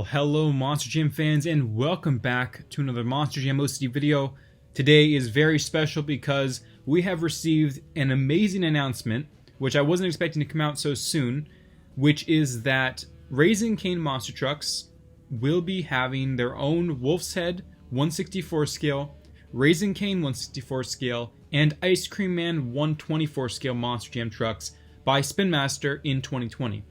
Well, hello Monster Jam fans, and welcome back to another Monster Jam OCD video. Today is very special because we have received an amazing announcement, which I wasn't expecting to come out so soon, which is that Raising Cane Monster Trucks will be having their own Wolf's Head 164 scale, Raising Cane 164 scale, and Ice Cream Man 124 scale Monster Jam trucks by Spin Master in 2020.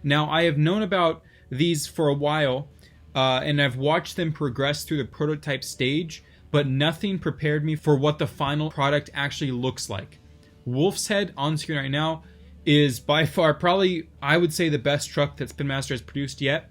Now, I have known about these for a while, and I've watched them progress through the prototype stage, but nothing prepared me for what the final product actually looks like. Wolf's Head on screen right now is by far probably, I would say, the best truck that Spin Master has produced yet.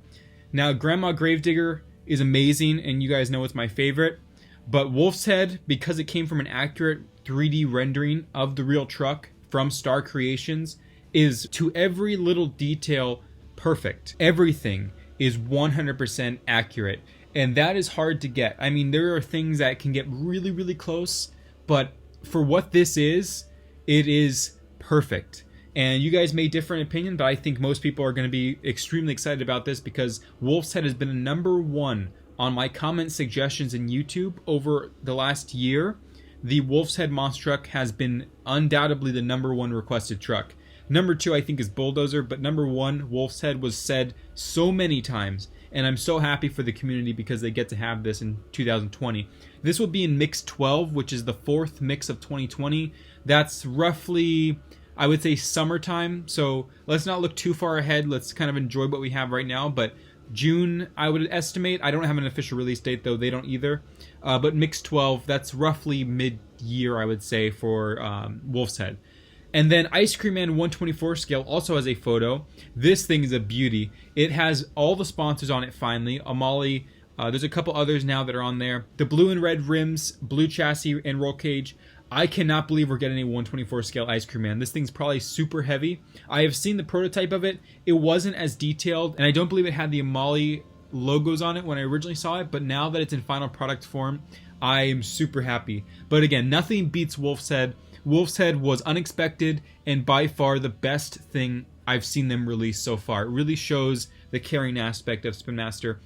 Now, Grandma Gravedigger is amazing, and you guys know it's my favorite, but Wolf's Head, because it came from an accurate 3D rendering of the real truck from Star Creations, is to every little detail perfect. Everything is 100% accurate, and that is hard to get. I mean, there are things that can get really close, but for what this is, it is perfect. And you guys may differ in opinion, but I think most people are going to be extremely excited about this because Wolf's Head has been a #1 on my comment suggestions in YouTube over the last year. The Wolf's Head monster truck has been undoubtedly the #1 requested truck. #2 I think is Bulldozer, but #1 Wolf's Head was said so many times, and I'm so happy for the community because they get to have this in 2020. This will be in Mix 12, which is the 4th mix of 2020. That's roughly, I would say, summertime, so let's not look too far ahead. Let's kind of enjoy what we have right now, but June, I would estimate. I don't have an official release date, though. They don't either. But Mix 12, that's roughly mid-year, I would say, for Wolf's Head. And then Ice Cream Man 124 scale also has a photo. This thing is a beauty. It has all the sponsors on it finally. Amali, there's a couple others now that are on there. The blue and red rims, blue chassis, and roll cage. I cannot believe we're getting a 124 scale Ice Cream Man. This thing's probably super heavy. I have seen the prototype of it. It wasn't as detailed, and I don't believe it had the Amali logos on it when I originally saw it, but now that it's in final product form, I am super happy. But again, nothing beats Wolf's Head. Wolf's Head was unexpected and by far the best thing I've seen them release so far. It really shows the caring aspect of Spin Master.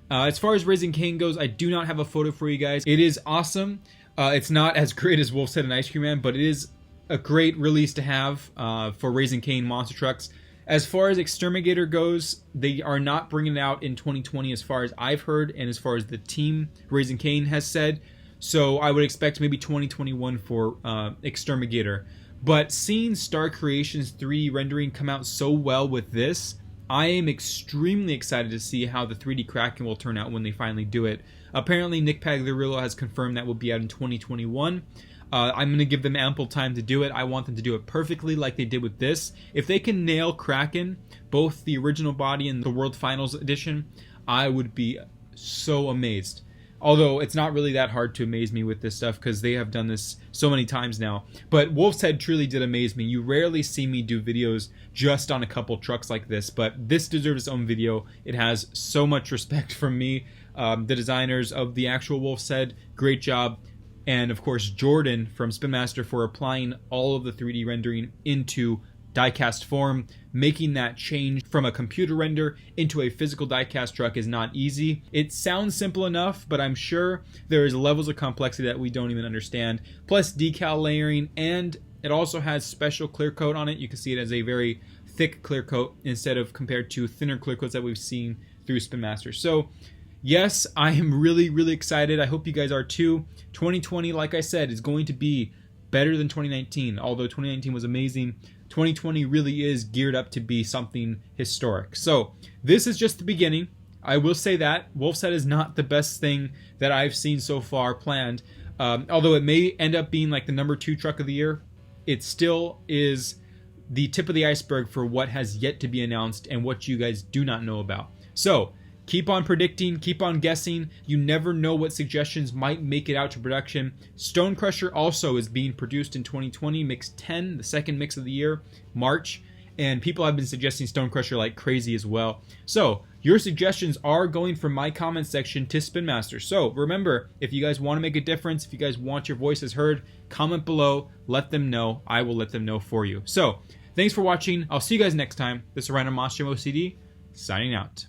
As far as Raising Cane goes, I do not have a photo for you guys. It is awesome. It's not as great as Wolf's Head and Ice Cream Man, but it is a great release to have for Raising Cane monster trucks. As far as Exterminator goes, they are not bringing it out in 2020 as far as I've heard and as far as the team Raising Cane has said. So I would expect maybe 2021 for Exterminator. But seeing Star Creations 3D rendering come out so well with this, I am extremely excited to see how the 3D Kraken will turn out when they finally do it. Apparently Nick Pagliarulo has confirmed that will be out in 2021. I'm going to give them ample time to do it. I want them to do it perfectly like they did with this. If they can nail Kraken, both the original body and the World Finals edition, I would be so amazed. Although it's not really that hard to amaze me with this stuff because they have done this so many times now. But Wolf's Head truly did amaze me. You rarely see me do videos just on a couple trucks like this, but this deserves its own video. It has so much respect from me. The designers of the actual Wolf's Head, great job. And of course Jordan from Spin Master for applying all of the 3D rendering into diecast form. Making that change from a computer render into a physical diecast truck is not easy. It sounds simple enough, but I'm sure there is levels of complexity that we don't even understand. Plus decal layering, and it also has special clear coat on it. You can see it as a very thick clear coat instead of compared to thinner clear coats that we've seen through Spin Master. So yes, I am really excited. I hope you guys are too. 2020, like I said, is going to be better than 2019. Although 2019 was amazing, 2020 really is geared up to be something historic. So this is just the beginning. I will say that Wolf's Head is not the best thing that I've seen so far planned. Although it may end up being like the #2 truck of the year, it still is the tip of the iceberg for what has yet to be announced and what you guys do not know about. So keep on predicting, keep on guessing. You never know what suggestions might make it out to production. Stone Crusher also is being produced in 2020, Mix 10, the 2nd mix of the year, March. And people have been suggesting Stone Crusher like crazy as well. So your suggestions are going from my comment section to Spin Master. So remember, if you guys want to make a difference, if you guys want your voices heard, comment below, let them know. I will let them know for you. So thanks for watching. I'll see you guys next time. This is Random Monster Jam OCD, signing out.